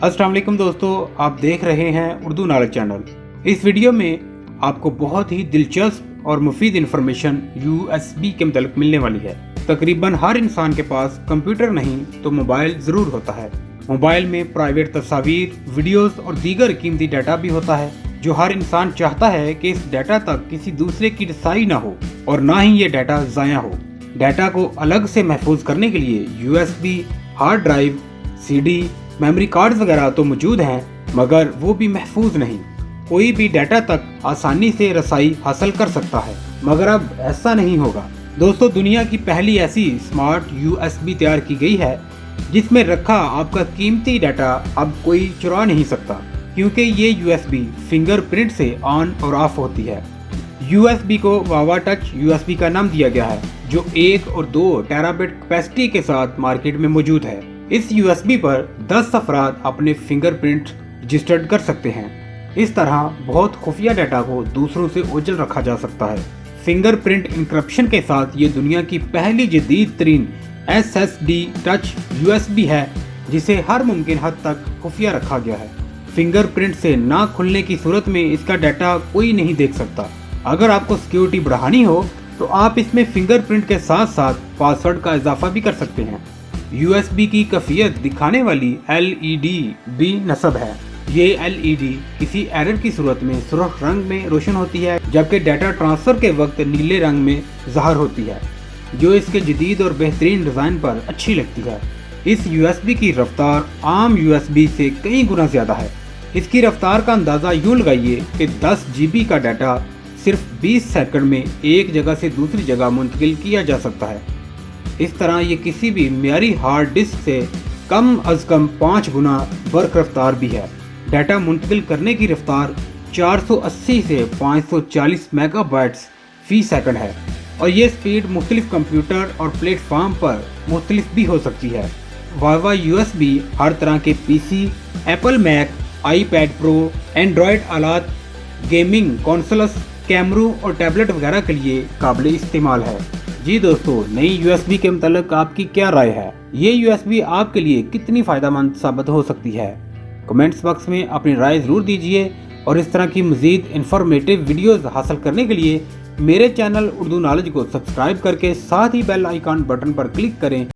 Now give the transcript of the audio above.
अस्सलाम वालेकुम दोस्तों, आप देख रहे हैं उर्दू नॉलेज चैनल। इस वीडियो में आपको बहुत ही दिलचस्प और मुफीद इंफॉर्मेशन USB के मतलब मिलने वाली है। तकरीबन हर इंसान के पास कंप्यूटर नहीं तो मोबाइल ज़रूर होता है। मोबाइल में प्राइवेट तस्वीर, वीडियोस और दीगर कीमती डाटा भी होता है, जो हर इंसान चाहता है कि इस डाटा तक किसी दूसरे की रसाई ना हो और ना ही ये डाटा ज़ाया हो। डाटा को अलग से महफूज करने के लिए USB, hard drive, CD, memory cards वगैरह तो मौजूद हैं, मगर वो भी महफूज नहीं। कोई भी डाटा तक आसानी से रसाई हासिल कर सकता है, मगर अब ऐसा नहीं होगा। दोस्तों, दुनिया की पहली ऐसी स्मार्ट USB तैयार की गई है जिसमें रखा आपका कीमती डाटा अब कोई चुरा नहीं सकता, क्योंकि ये USB फिंगरप्रिंट से ऑन और ऑफ होती है। USB को वावा टच USB का नाम दिया गया है, जो 1 और 2 टेराबाइट कैपेसिटी के साथ मार्केट में मौजूद है। इस USB पर 10 अफराद अपने फिंगरप्रिंट रजिस्टर्ड कर सकते हैं। इस तरह बहुत खुफिया डाटा को दूसरों से ओझल रखा जा सकता है। फिंगरप्रिंट इंक्रिप्शन के साथ ये दुनिया की पहली जदीद तरीन SSD टच USB है, जिसे हर मुमकिन हद तक खुफिया रखा गया है। फिंगरप्रिंट से ना खुलने की सूरत में इसका डाटा कोई नहीं देख सकता। अगर आपको सिक्योरिटी बढ़ानी हो तो आप इसमें फिंगरप्रिंट के साथ साथ पासवर्ड का इजाफा भी कर सकते हैं। USB की कैफियत दिखाने वाली LED भी नस्ब है। ये LED किसी एरर की सूरत में सुर्ख रंग में रोशन होती है, जबकि डाटा ट्रांसफर के वक्त नीले रंग में ज़ाहिर होती है, जो इसके जदीद और बेहतरीन डिज़ाइन पर अच्छी लगती है। इस USB की रफ्तार आम USB से कई गुना ज़्यादा है। इसकी रफ्तार का अंदाज़ा यूँ लगाइए कि 10 GB का डाटा सिर्फ 20 सेकंड में एक जगह से दूसरी जगह मुंतकिल किया जा सकता है। इस तरह ये किसी भी मियारी हार्ड डिस्क से कम अज़ कम 5 गुना बर्क रफ्तार भी है। डाटा मुंतकिल करने की रफ्तार 480 से 540 मेगाबाइट्स फी सेकंड है, और ये स्पीड मुख्तलिफ कंप्यूटर और प्लेटफॉर्म पर मुख्तलिफ भी हो सकती है। वावा USB हर तरह के PC, Apple Mac, iPad Pro, Android आलात, गेमिंग कॉन्सोल्स, कैमरों और टैबलेट वगैरह के लिए काबिल इस्तेमाल है। जी दोस्तों, नई USB के मतलब आपकी क्या राय है? ये USB आपके लिए कितनी फ़ायदेमंद साबित हो सकती है? कमेंट्स बॉक्स में अपनी राय ज़रूर दीजिए, और इस तरह की मज़ीद इंफॉर्मेटिव वीडियोज़ हासिल करने के लिए मेरे चैनल उर्दू नॉलेज को सब्सक्राइब करके साथ ही बेल आइकॉन बटन पर क्लिक करें